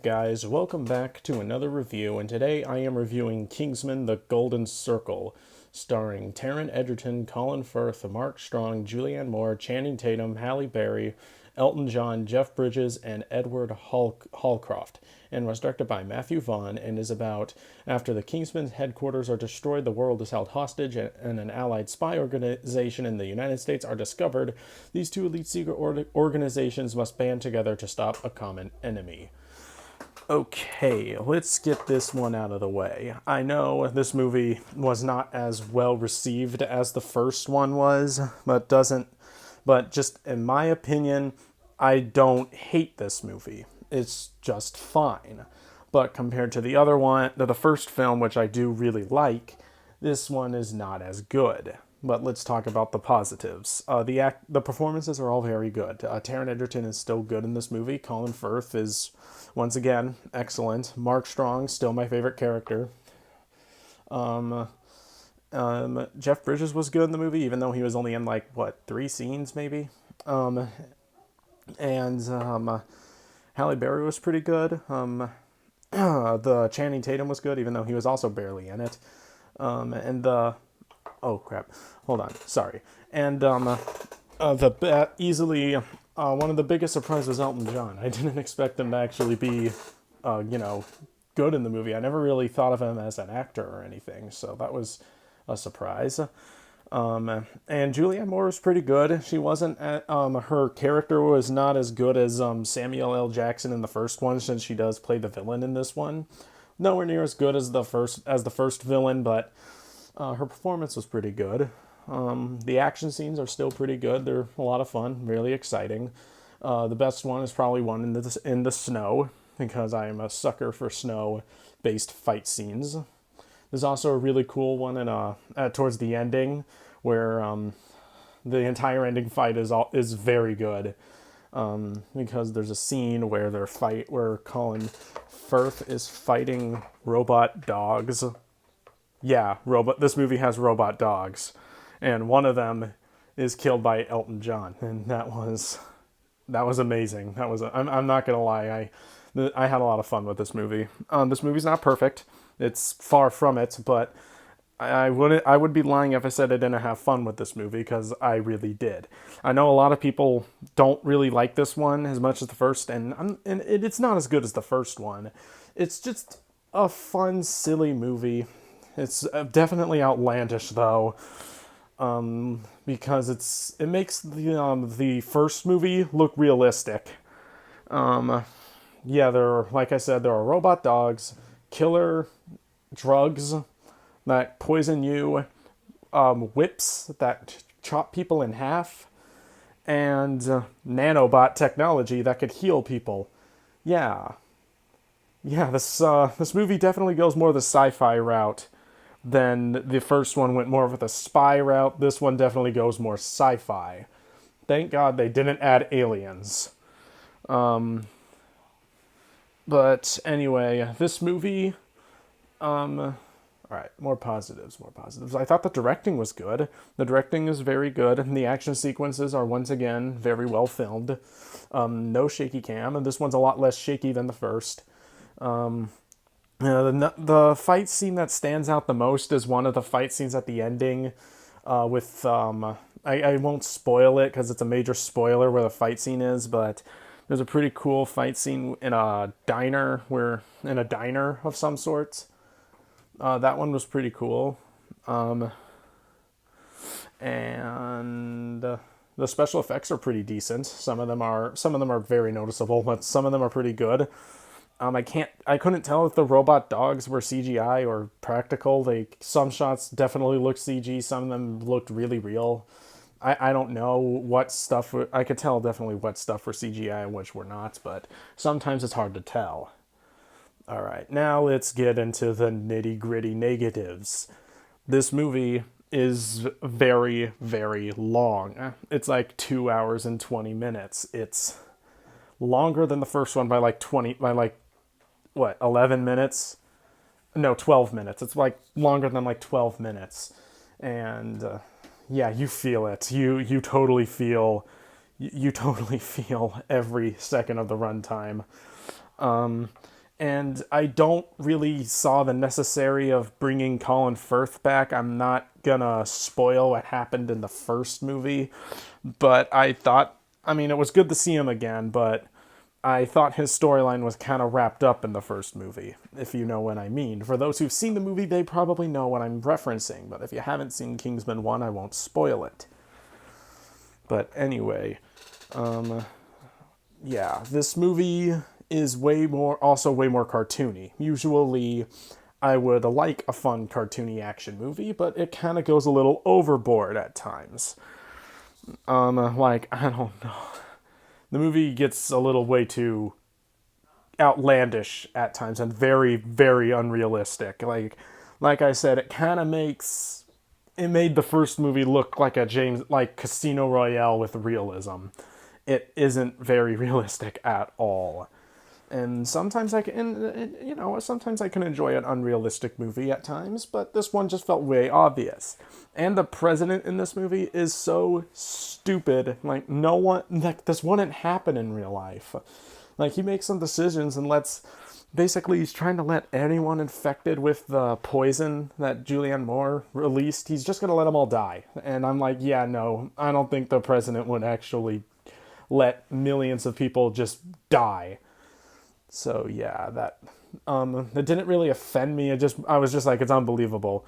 guys? Welcome back to another review, and today I am reviewing Kingsman: The Golden Circle, starring Taron Egerton, Colin Firth, Mark Strong, Julianne Moore, Channing Tatum, Halle Berry, Elton John, Jeff Bridges, and Edward Hallcroft, and was directed by Matthew Vaughn, and is about after the Kingsman headquarters are destroyed, the world is held hostage, and an allied spy organization in the United States are discovered. These two elite secret organizations must band together to stop a common enemy. Okay, let's get this one out of the way. I know this movie was not as well received as the first one was, but just in my opinion, I don't hate this movie. It's just fine. But compared to the other one, to the first film, which I do really like, this one is not as good. But let's talk about the positives. The performances are all very good. Taron Egerton is still good in this movie. Colin Firth is, once again, excellent. Mark Strong, still my favorite character. Jeff Bridges was good in the movie, even though he was only in, 3 scenes, maybe? Halle Berry was pretty good. The Channing Tatum was good, even though he was also barely in it. Oh crap! Hold on, sorry. And easily one of the biggest surprises was Elton John. I didn't expect him to actually be, good in the movie. I never really thought of him as an actor or anything, so that was a surprise. And Julianne Moore was pretty good. She wasn't. Her character was not as good as Samuel L. Jackson in the first one, since she does play the villain in this one. Nowhere near as good as the first villain, but her performance was pretty good. The action scenes are still pretty good. They're a lot of fun, really exciting. The best one is probably one in the snow, because I am a sucker for snow-based fight scenes. There's also a really cool one towards the ending, where the entire ending fight is very good. Because there's a scene where Colin Firth is fighting robot dogs. Yeah, this movie has robot dogs, and one of them is killed by Elton John, and that was amazing. I'm not gonna lie, I had a lot of fun with this movie. This movie's not perfect. It's far from it, but I would be lying if I said I didn't have fun with this movie, because I really did. I know a lot of people don't really like this one as much as the first, and it's not as good as the first one. It's just a fun, silly movie. It's definitely outlandish, though, because it makes the first movie look realistic. Like I said, there are robot dogs, killer drugs that poison you, whips that chop people in half, and nanobot technology that could heal people. Yeah, this movie definitely goes more the sci-fi route than the first one went more of a spy route. This one definitely goes more sci-fi. Thank God they didn't add aliens. But anyway, this movie, alright, more positives. I thought the directing was good. The directing is very good, and the action sequences are once again very well filmed. No shaky cam, and this one's a lot less shaky than the first. The fight scene that stands out the most is one of the fight scenes at the ending with, I won't spoil it because it's a major spoiler where the fight scene is, but there's a pretty cool fight scene in a diner of some sorts. That one was pretty cool. And the special effects are pretty decent. Some of them are very noticeable, but some of them are pretty good. I couldn't tell if the robot dogs were CGI or practical. Some shots definitely looked CG, some of them looked really real. I don't know what stuff, I could tell definitely what stuff were CGI and which were not, but sometimes it's hard to tell. Alright, now let's get into the nitty-gritty negatives. This movie is very, very long. It's like 2 hours and 20 minutes. It's longer than the first one by 11 minutes? No, 12 minutes. It's longer than 12 minutes. And you feel it. You totally feel every second of the runtime. And I don't really saw the necessary of bringing Colin Firth back. I'm not gonna spoil what happened in the first movie, but I thought, I mean, it was good to see him again, but I thought his storyline was kind of wrapped up in the first movie, if you know what I mean. For those who've seen the movie, they probably know what I'm referencing, but if you haven't seen Kingsman 1, I won't spoil it. But anyway, yeah, this movie is also way more cartoony. Usually, I would like a fun cartoony action movie, but it kind of goes a little overboard at times. Like, I don't know. The movie gets a little way too outlandish at times and very, very unrealistic. Like I said, it made the first movie look like like Casino Royale with realism. It isn't very realistic at all. And sometimes sometimes I can enjoy an unrealistic movie at times, but this one just felt way obvious. And the president in this movie is so stupid. Like, no one, like, this wouldn't happen in real life. Like, he makes some decisions and basically, he's trying to let anyone infected with the poison that Julianne Moore released, he's just gonna let them all die. And I'm like, yeah, no, I don't think the president would actually let millions of people just die. So yeah, that didn't really offend me. I was just like, it's unbelievable.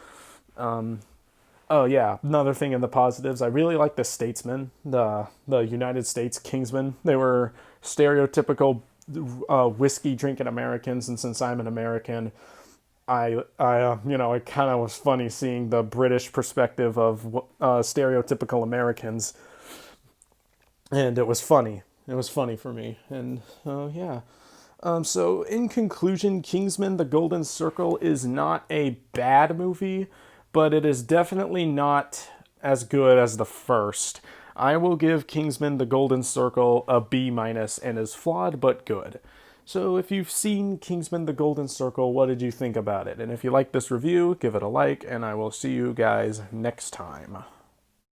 Oh yeah, another thing in the positives, I really like the statesmen, the United States Kingsmen. They were stereotypical whiskey drinking Americans, and since I'm an American, it kind of was funny seeing the British perspective of stereotypical Americans, and it was funny. It was funny for me, and yeah. So, in conclusion, Kingsman: The Golden Circle is not a bad movie, but it is definitely not as good as the first. I will give Kingsman: The Golden Circle a B minus and is flawed but good. So, if you've seen Kingsman: The Golden Circle, what did you think about it? And if you like this review, give it a like, and I will see you guys next time.